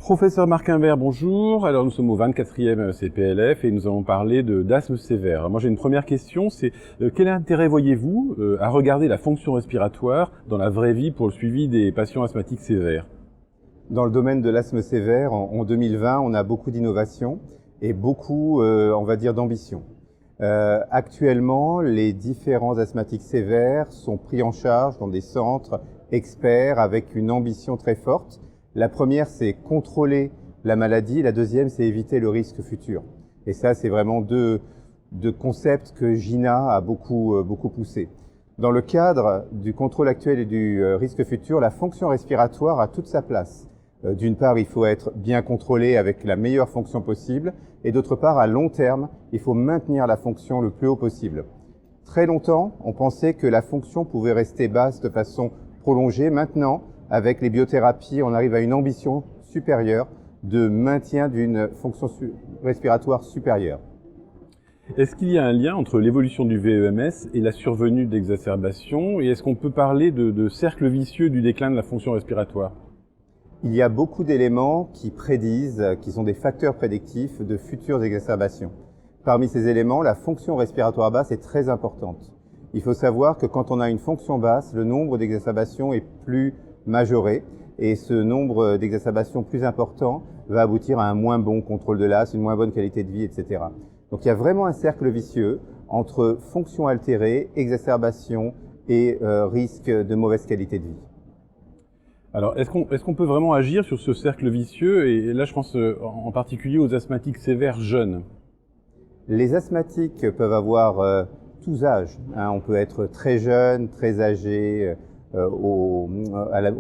Professeur Marc Imbert, bonjour. Alors nous sommes au 24e CPLF et nous allons parler d'asthme sévère. Alors, moi j'ai une première question, c'est quel intérêt voyez-vous à regarder la fonction respiratoire dans la vraie vie pour le suivi des patients asthmatiques sévères? Dans le domaine de l'asthme sévère, en 2020, on a beaucoup d'innovations et beaucoup, on va dire, d'ambition. Actuellement, les différents asthmatiques sévères sont pris en charge dans des centres experts avec une ambition très forte. La première, c'est contrôler la maladie. La deuxième, c'est éviter le risque futur. Et ça, c'est vraiment deux concepts que GINA a beaucoup poussé. Dans le cadre du contrôle actuel et du risque futur, la fonction respiratoire a toute sa place. D'une part, il faut être bien contrôlé avec la meilleure fonction possible, et d'autre part, à long terme, il faut maintenir la fonction le plus haut possible. Très longtemps, on pensait que la fonction pouvait rester basse de façon prolongée. Maintenant, avec les biothérapies, on arrive à une ambition supérieure de maintien d'une fonction respiratoire supérieure. Est-ce qu'il y a un lien entre l'évolution du VEMS et la survenue d'exacerbations? Et est-ce qu'on peut parler de cercle vicieux du déclin de la fonction respiratoire? Il y a beaucoup d'éléments qui prédisent, qui sont des facteurs prédictifs de futures exacerbations. Parmi ces éléments, la fonction respiratoire basse est très importante. Il faut savoir que quand on a une fonction basse, le nombre d'exacerbations est plus majoré et ce nombre d'exacerbations plus important va aboutir à un moins bon contrôle de l'asthme, une moins bonne qualité de vie, etc. Donc il y a vraiment un cercle vicieux entre fonction altérée, exacerbation et risque de mauvaise qualité de vie. Alors, est-ce qu'on peut vraiment agir sur ce cercle vicieux? Et là, je pense en particulier aux asthmatiques sévères jeunes. Les asthmatiques peuvent avoir tous âges. On peut être très jeune, très âgé au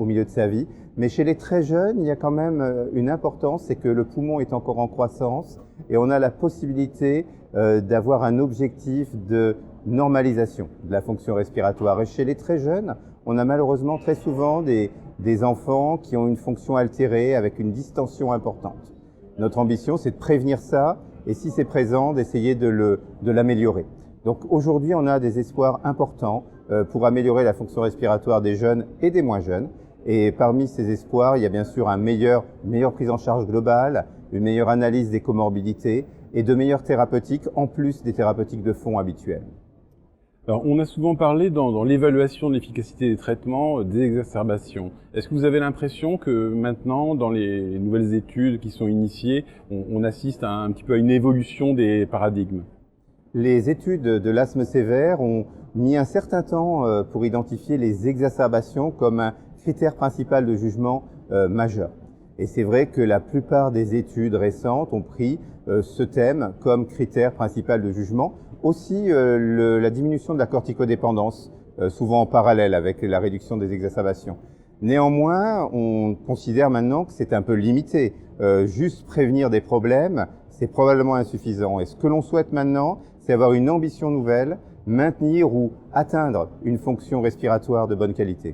milieu de sa vie. Mais chez les très jeunes, il y a quand même une importance, c'est que le poumon est encore en croissance et on a la possibilité d'avoir un objectif de normalisation de la fonction respiratoire. Et chez les très jeunes, on a malheureusement très souvent des enfants qui ont une fonction altérée avec une distension importante. Notre ambition, c'est de prévenir ça et si c'est présent, d'essayer de l'améliorer. Donc aujourd'hui, on a des espoirs importants pour améliorer la fonction respiratoire des jeunes et des moins jeunes. Et parmi ces espoirs, il y a bien sûr une meilleure prise en charge globale, une meilleure analyse des comorbidités et de meilleures thérapeutiques en plus des thérapeutiques de fond habituelles. Alors, on a souvent parlé dans l'évaluation de l'efficacité des traitements des exacerbations. Est-ce que vous avez l'impression que maintenant, dans les nouvelles études qui sont initiées, on assiste un petit peu à une évolution des paradigmes? Les études de l'asthme sévère ont mis un certain temps pour identifier les exacerbations comme un critère principal de jugement majeur. Et c'est vrai que la plupart des études récentes ont pris ce thème comme critère principal de jugement. Aussi la diminution de la corticodépendance, souvent en parallèle avec la réduction des exacerbations. Néanmoins, on considère maintenant que c'est un peu limité. Juste prévenir des problèmes, c'est probablement insuffisant. Et ce que l'on souhaite maintenant, c'est avoir une ambition nouvelle, maintenir ou atteindre une fonction respiratoire de bonne qualité.